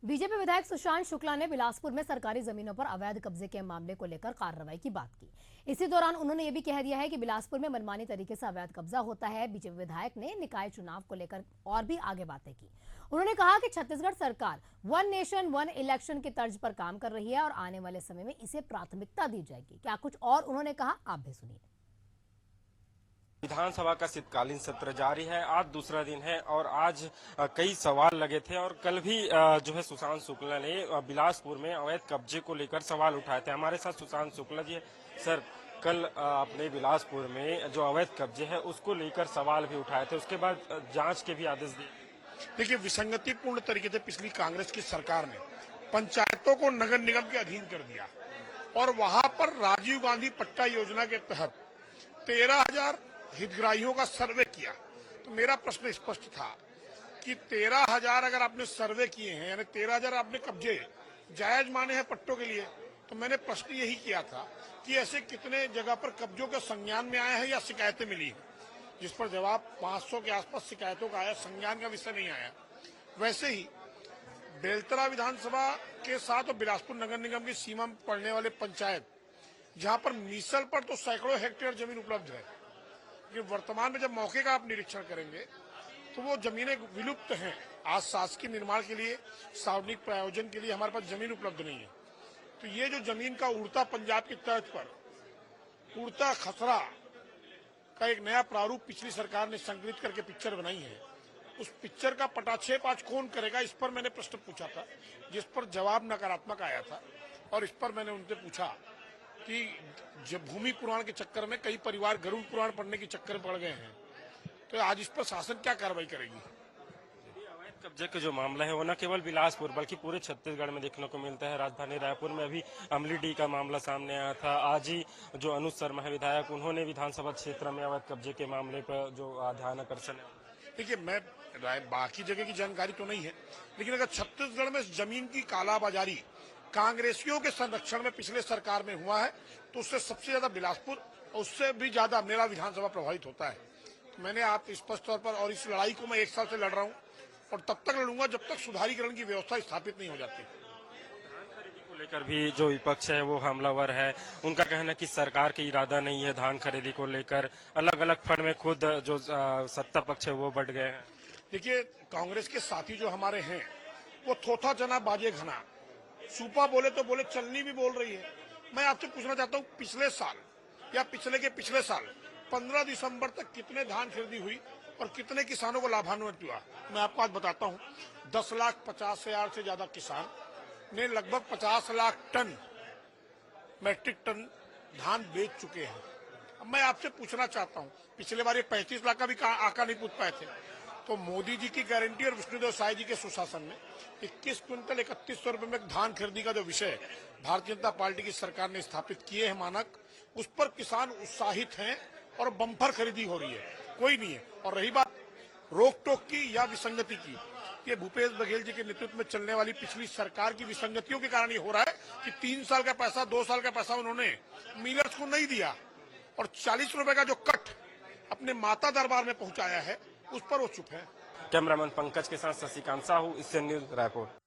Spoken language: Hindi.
बीजेपी विधायक सुशांत शुक्ला ने बिलासपुर में सरकारी जमीनों पर अवैध कब्जे के मामले को लेकर कार्रवाई की बात की। इसी दौरान उन्होंने ये भी कह दिया है कि बिलासपुर में मनमानी तरीके से अवैध कब्जा होता है। बीजेपी विधायक ने निकाय चुनाव को लेकर और भी आगे बातें की। उन्होंने कहा कि छत्तीसगढ़ सरकार वन नेशन वन इलेक्शन की तर्ज पर काम कर रही है और आने वाले समय में इसे प्राथमिकता दी जाएगी। क्या कुछ और उन्होंने कहा, आप भी सुनिए। विधानसभा का शीतकालीन सत्र जारी है। आज दूसरा दिन है और आज कई सवाल लगे थे और कल भी जो है सुशांत शुक्ला ने बिलासपुर में अवैध कब्जे को लेकर सवाल उठाए थे। हमारे साथ सुशांत शुक्ला जी है। सर, कल आपने बिलासपुर में जो अवैध कब्जे है उसको लेकर सवाल भी उठाए थे, उसके बाद जांच के भी आदेश दिए। देखिए, विसंगतिपूर्ण तरीके से पिछली कांग्रेस की सरकार ने पंचायतों को नगर निगम के अधीन कर दिया और वहां पर राजीव गांधी पट्टा योजना के तहत 13,000 हितग्राहियों का सर्वे किया। तो मेरा प्रश्न स्पष्ट था कि 13,000 अगर आपने सर्वे किए हैं, यानी 13,000 आपने कब्जे जायज माने हैं पट्टों के लिए, तो मैंने प्रश्न यही किया था कि ऐसे कितने जगह पर कब्जों के संज्ञान में आए हैं या शिकायतें मिली हैं, जिस पर जवाब 500 के आसपास शिकायतों का आया, संज्ञान का विषय नहीं आया। वैसे ही बेलतरा विधानसभा के साथ और बिलासपुर नगर निगम की सीमा में पड़ने वाले पंचायत, जहां पर मीसल पर तो सैकड़ों हेक्टेयर जमीन उपलब्ध है, कि वर्तमान में जब मौके का आप निरीक्षण करेंगे तो वो जमीनें विलुप्त हैं। आज शासकीय निर्माण के लिए, सार्वजनिक प्रयोजन के लिए हमारे पास जमीन उपलब्ध नहीं है। तो ये जो जमीन का उड़ता पंजाब की तर्ज पर उड़ता खसरा का एक नया प्रारूप पिछली सरकार ने संकलित करके पिक्चर बनाई है, उस पिक्चर का पटाक्षेप आज कौन करेगा, इस पर मैंने प्रश्न पूछा था, जिस पर जवाब नकारात्मक आया था। और इस पर मैंने उनसे पूछा कि जब भूमि पुराण के चक्कर में कई परिवार गरुड़ पुराण पढ़ने के चक्कर में पड़ गए हैं, तो आज इस पर शासन क्या कार्रवाई करेगी। अवैध कब्जे का जो मामला है वो न केवल बिलासपुर बल्कि पूरे छत्तीसगढ़ में देखने को मिलता है। राजधानी रायपुर में अभी अमलीडीह का मामला सामने आया था। आज ही जो अनुज शर्मा है विधायक, उन्होंने विधानसभा क्षेत्र में अवैध कब्जे के मामले पर जो ध्यान आकर्षण है। देखिए, मैं बाकी जगह की जानकारी तो नहीं है, लेकिन अगर छत्तीसगढ़ में जमीन की कालाबाजारी कांग्रेसियों के संरक्षण में पिछले सरकार में हुआ है, तो उससे सबसे ज्यादा बिलासपुर और उससे भी ज्यादा मेरा विधानसभा प्रभावित होता है। तो मैंने आप स्पष्ट तौर पर, और इस लड़ाई को मैं 1 साल से लड़ रहा हूं और तब तक लड़ूंगा जब तक सुधारीकरण की व्यवस्था स्थापित नहीं हो जाती। धान खरीदी को लेकर भी जो विपक्ष है वो हमलावर है। उनका कहना है कि सरकार का इरादा नहीं है धान खरीदी को लेकर। अलग अलग फंड में खुद जो सत्ता पक्ष है वो बढ़ गए हैं। देखिए, कांग्रेस के साथी जो हमारे हैं वो थोथा जना बाजे घना, सूपा बोले तो बोले, चलनी भी बोल रही है। मैं आपसे पूछना चाहता हूं, पिछले साल या पिछले के पिछले साल 15 दिसंबर तक कितने धान खरीदी हुई और कितने किसानों को लाभान्वित हुआ? मैं आपको आज बताता हूं। 10,50,000 से ज्यादा किसान ने लगभग 50 लाख टन मैट्रिक टन धान बेच चुके हैं। अब मैं आपसे पूछना चाहता हूं, पिछले बार ये 35 लाख का भी आंकड़ा नहीं पूछ पाए थे, तो मोदी जी की गारंटी और विष्णुदेव साय जी के सुशासन में 21 क्विंटल 3100 रुपए में धान खरीदी का जो विषय भारतीय जनता पार्टी की सरकार ने स्थापित किए हैं मानक, उस पर किसान उत्साहित हैं और बम्पर खरीदी हो रही है, कोई नहीं है। और रही बात रोक टोक की या विसंगति की, ये भूपेश बघेल जी के नेतृत्व में चलने वाली पिछली सरकार की विसंगतियों के कारण ये हो रहा है कि 3 साल का पैसा, 2 साल का पैसा उन्होंने मिलर्स को नहीं दिया और 40 रुपए का जो कट अपने माता दरबार में पहुंचाया है, उस पर वो चुप है। कैमरामैन पंकज के साथ शशिकांत साहू, इससे न्यूज रायपुर।